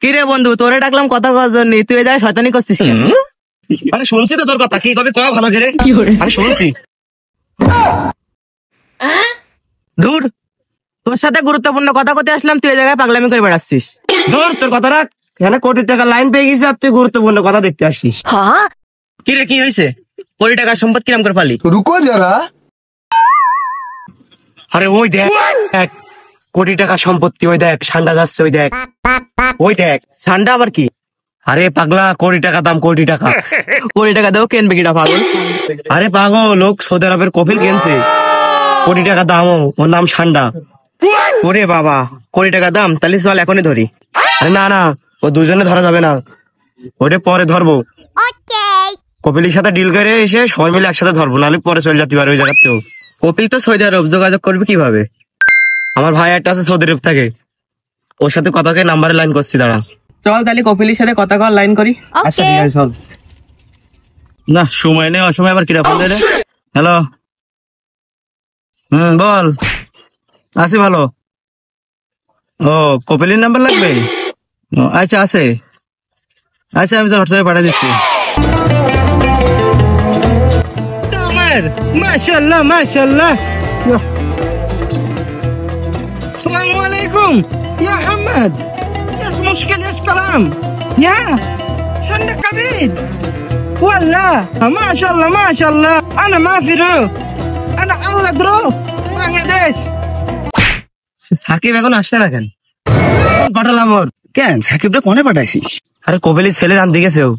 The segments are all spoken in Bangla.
কিরে বন্ধু, তোরে ডাকলাম কথা কওয়ার জন্য, তুই এই জায়গায় শয়তানি করছিস কেন? আরে শুনছি তো তোর কথা, কি কবে কয়া ভালো করে আমি শুনছি। দূর, তোর সাথে গুরুত্বপূর্ণ কথা কতে আসলাম, তুই এই জায়গায় পাগলামি করে বেড়াচ্ছিস। ধর তোর কথা রাখ, এখানে কোটি টাকার লাইন পেয়ে গেছিস আর তুই গুরুত্বপূর্ণ কথা দেখতে আসছিস। কিরে কি হয়েছে? কোটি টাকার সম্পদ কিরাম করে পালি? रुको जरा। আরে ওই দেখ, এক কোটি টাকা সম্পত্তি, ওই দেখ সান্ডা যাচ্ছে, ওই দেখ ওই দেখ। ঠান্ডা আবার কি? আরে পাগলা, কোটি টাকা দাম, কোটি টাকা। কোটি টাকা দেও কেনবে কিটা পাগল? আরে পাগল, লোক সৌদি আরবের কফিল কিনছে, কোটি টাকা দাম, ওর নাম সান্ডা। ওরে বাবা, কোটি টাকা দাম, তাহলে চল এখনই ধরি। আরে না না, ও দুজনে ধরা যাবে না, ওটা পরে ধরবো। কপিলের সাথে ডিল করে এসে সবাই মিলে একসাথে ধরবো, নাহলে পরে চলে যেতে পারে ওই জায়গাতেও। কপিল তো সৌদি আরব, যোগাযোগ করবে কিভাবে? আমার ভাই একটা আছে সৌদি আরব থাকে, ওর সাথে কথাকে নাম্বারে লাইন করছি, দাঁড়া। চল তাহলে কপিলের সাথে কথা কল লাইন করি। আচ্ছা ঠিক আছে, চল। না সময় নেই, অসময় আবার কিরা ফোন দেয়। হ্যালো, বল। আছি ভালো। ও কপিলের নাম্বার লাগবে? ও, আচ্ছা আছে, আচ্ছা আমি তো হোয়াটসঅ্যাপে পাঠিয়ে দিচ্ছি। মাশাআল্লাহ মাশাআল্লাহ। আসসালামু আলাইকুম ইয়া হামাদ, يا مشكلة يا كلام يا شنك كبير والله ما شاء الله ما شاء الله. انا ما في رو، انا اولاد رو বাংলাদেশ। সাকিব এখন আসছে না কেন? পাঠালাম ওর। কেন সাকিবটা কোনে পাঠাইছিস? আরে কপিলের ছেলে রান্ধি গেছে, ও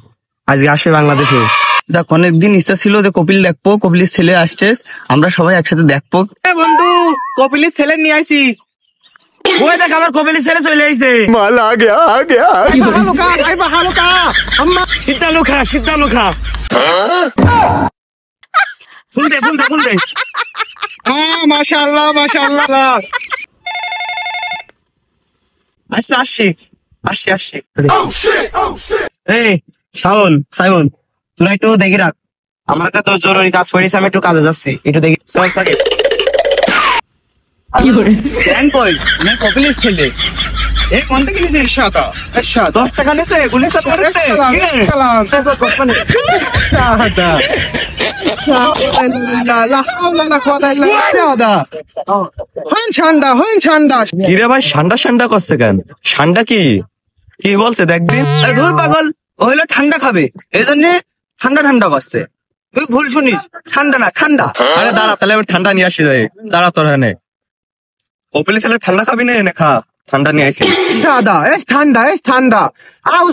আজকে আসবে বাংলাদেশে। যাক, অনেকদিন ইচ্ছা ছিল যে কপিল দেখবো, কপিলের ছেলে আসছে, আমরা সবাই একসাথে দেখবো। বন্ধু, কপিলের ছেলে নিয়ে আইছি। ওই দেখ আমার কপিলের ছেলে চলে আইছে। माल आ गया সিদ্ধালু খা, সিদ্ধালু খা। ফুল দে, ফুল দে, ফুল দে। माशाल्लाह माशाल्लाह। আচ্ছা আসছি আসছি আসছি। এই শাওন, সাইমন, তোরা একটু দেখে রাখ, আমার একটা তো জরুরি কাজ পড়েছে, আমি একটু কাজে যাচ্ছি, একটু দেখি। চল সাকিব। কপিলের ছেলে ए कौन थे किसी रिक्शा था? अच्छा 10 টাকা নেছে, গুলি সাথে করেছে। কি রে ভাই, ঠান্ডা ঠান্ডা করছে কেন? ঠান্ডা কি কি বলছে দেখবি? আরে ধুর পাগল, ও হইলো ঠান্ডা খাবে, এই জন্য ঠান্ডা ঠান্ডা করছে। তুই ভুল শুনিস, ঠান্ডা না ঠান্ডা। আরে দাঁড়া, তাহলে আমি ঠান্ডা নিয়ে আসি যাই। দাঁড়া তোর এনে কপিলি ছেলে ঠান্ডা খাবি না, এনে খা, ঠান্ডা নিয়ে আসি। ঠান্ডা আও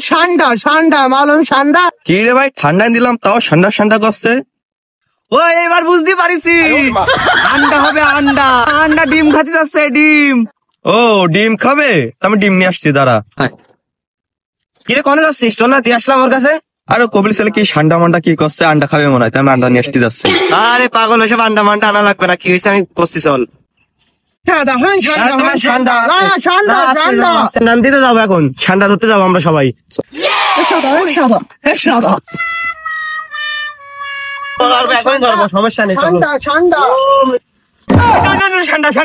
ঠান্ডা মালুম ঠান্ডা। কি রে ভাই, ঠান্ডা দিলাম তাও ঠান্ডা ঠান্ডা করছে। ও এবার বুঝতে পারিছি, আন্ডা হবে আন্ডা, আন্ডা ডিম খাতে যাচ্ছে, ডিম। ও ডিম খাবে, আমি ডিম নিয়ে আসছি, দাঁড়া। কিরে কোনে যাচ্ছিস? চল না, দিয়ে আসলাম ওর কাছে। আরে কপিল ছেলে কি ঠান্ডা মান্ডা কি করছে, আন্ডা খাবে মনে হয়, তাই আমি আন্ডা নিয়ে আসতে যাচ্ছি। আরে পাগল, এসব আন্ডা মান্ডা আনা লাগবে না, কি হয়েছে আমি করছি, চল। নান্দিতে যাবো এখন, ঠান্ডা ধরতে যাবো আমরা সবাই। সমস্যা নেই, চলো। ঠান্ডা ঠান্ডা ঠান্ডা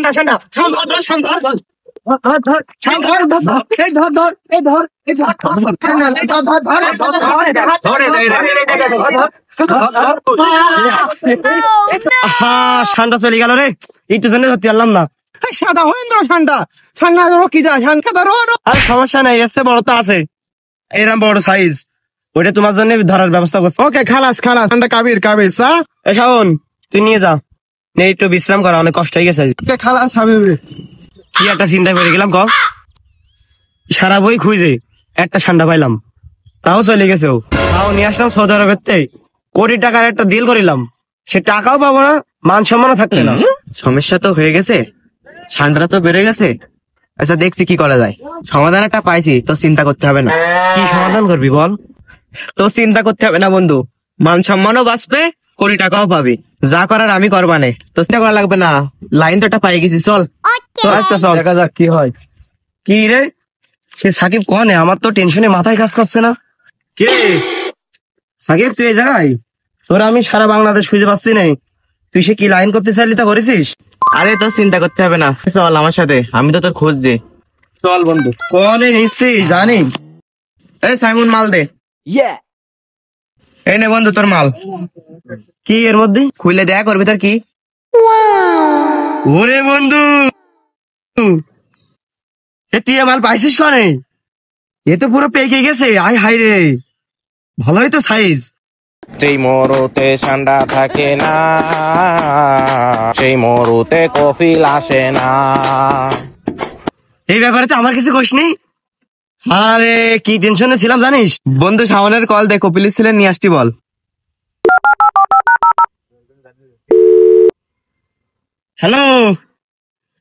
ঠান্ডা চলে গেল রে, একটু জন্য ধরতে পারলাম না। সাদা হইন্দ্র ঠান্ডা ঠান্ডা ধরো কি যায় ঠান্ডা ধরো। আর সমস্যা নেই, এসে বড় তো আছে, এরকম বড় সাইজ, ওইটা তোমার জন্য ধরার ব্যবস্থা করছি। ওকে খালাস ঠান্ডা কাবির সা। এ শাওন, তুই নিয়ে যা, নে একটু বিশ্রাম করা, অনেক কষ্ট হয়ে গেছে। খালাস হাবিব, কি একটা চিন্তা করে গেলাম, কম সারা বই খুঁজে একটা ঠান্ডা পাইলাম, তাও চলে গেছে। ও তাও নিয়ে আসলাম সৌদি আরবের থেকে, কোটি টাকার একটা ডিল করিলাম, সে টাকাও পাবো না, মান সম্মানও থাকবে না। সমস্যা তো হয়ে গেছে, ঠান্ডাটা তো বেড়ে গেছে। আচ্ছা দেখছি কি করা যায়, সমাধান একটা পাইছি, তো চিন্তা করতে হবে না। কি সমাধান করবি বল? তো চিন্তা করতে হবে না বন্ধু, মান সম্মানও বাঁচবে, কোটি টাকাও পাবি, যা করার আমি করবানে, তো চিন্তা করা লাগবে না। লাইন তো একটা পাই গেছি, চল। আচ্ছা চল, দেখা যাক কি হয়। কি রে সে সাকিব কনে? আমার তো টেনশনে মাথায় কাজ করছে না। কে সাকিব, তুই এই জায়গায়? তোরা আমি সারা বাংলাদেশ খুঁজে পাচ্ছি নাই, তুই সে কি লাইন করতে চাইলি তা করেছিস? আরে তোর চিন্তা করতে হবে না, চল আমার সাথে, আমি তো তোর খোঁজ দে। চল বন্ধু। কোনে নিশ্চয়ই জানি। এই সাইমন মাল দে। এই নে বন্ধু তোর মাল। কি এর মধ্যে? খুলে দেখ ওর ভিতর কি। ওরে বন্ধু, তুই এ মাল পাইছিস কনে? এ তো পুরো পেকে গেছে। আয় হাই রে, ভালোই তো সাইজ। যেই মরুতে ঠান্ডা থাকে না, সেই মরুতে কফিল আসে না। এই ব্যাপারে তো আমার কিছু কইস নি। আরে কি টেনশনে ছিলাম জানিস। বন্ধু শাওনের কল দে, কপিলের ছেলে নিয়ে আসতি বল। হ্যালো,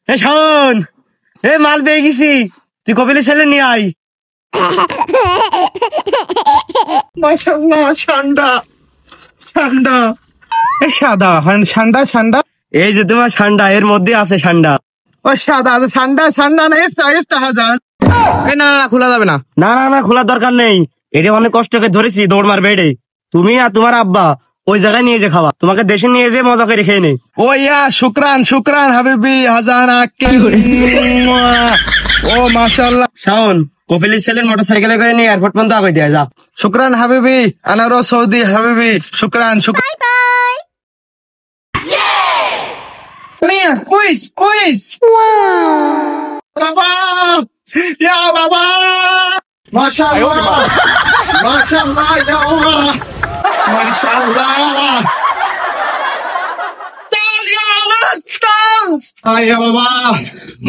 এ শাওন, এ মাল পেয়ে গেছি, তুই কপিলের ছেলে নিয়ে আয়। মাশাআল্লাহ, ঠান্ডা ঠান্ডা সাদা ঠান্ডা ঠান্ডা। এই যে তোমার ঠান্ডা, এর মধ্যে আছে ঠান্ডা। ও সাদা ঠান্ডা ঠান্ডা না, ইফতা হাজার। এই না না, খোলা যাবে না। না না না, খোলার দরকার নেই। এটা অনেক কষ্ট করে ধরেছি, দৌড় মার বেড়ে। তুমি আর তোমার আব্বা ওই জায়গায় নিয়ে যে খাওয়া, তোমাকে দেশে নিয়ে যে মজা করে খেয়ে নেই। ও ইয়া, শুক্রান শুক্রান হাবিবি, হাজান আক্কি। ও মাশাআল্লাহ। শাওন, কপিলের ছেলের মোটরসাইকেলে করে নিয়ে এয়ারপোর্ট পর্যন্ত আগে দিয়ে যা। শুক্রান হাবিবি, আনারো সৌদি হাবিবি, শুক্রান শুক্রান। Mia, quiz, quiz. Baba, ya baba. Maşallah, maşallah ya Allah, maşallah. Tal ya Allah, tal. Ay ya baba,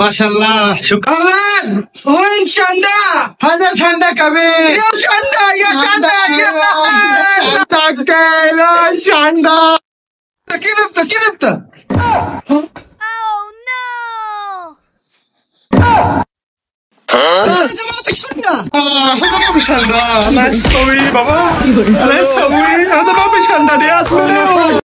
maşallah. Şükran. Oran şanda. Hazır şanda kabi. Ya şanda, ya şanda, ya şanda. Takela şanda. Kinipta. هذا ما بشندا. انا اسوي بابا، انا اسوي هذا ما بشندا يا